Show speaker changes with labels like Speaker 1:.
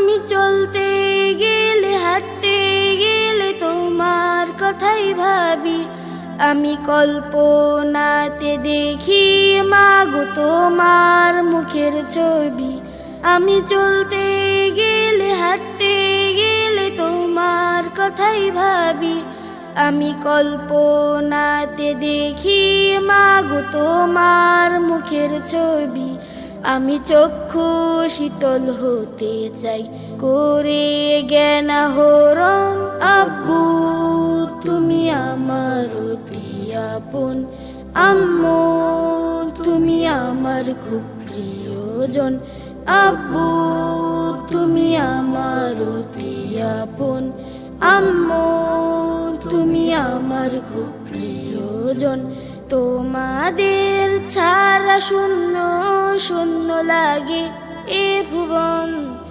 Speaker 1: আমি চলতে গেলে হাঁটতে গেলে তোমার কথাই ভাবি। আমি কল্পনাতে দেখি মাগো তোমার মুখের ছবি। আমি চলতে গেলে হাঁটতে গেলে তোমার কথাই ভাবি। আমি কল্পনাতে দেখি মাগো তোমার মুখের ছবি। আমি চক্ষু শীতল হতে চাই করে জ্ঞান আহরণ। আব্বু তুমি আমার অতি আপন, আম্মু তুমি আমার খুব প্রিয়জন। আব্বু তুমি আমার অতি আপন, আম্মু তুমি আমার খুব প্রিয়জন। তোমাদের ছাড়া শূন্য শূন্য লাগে এ ভুবন।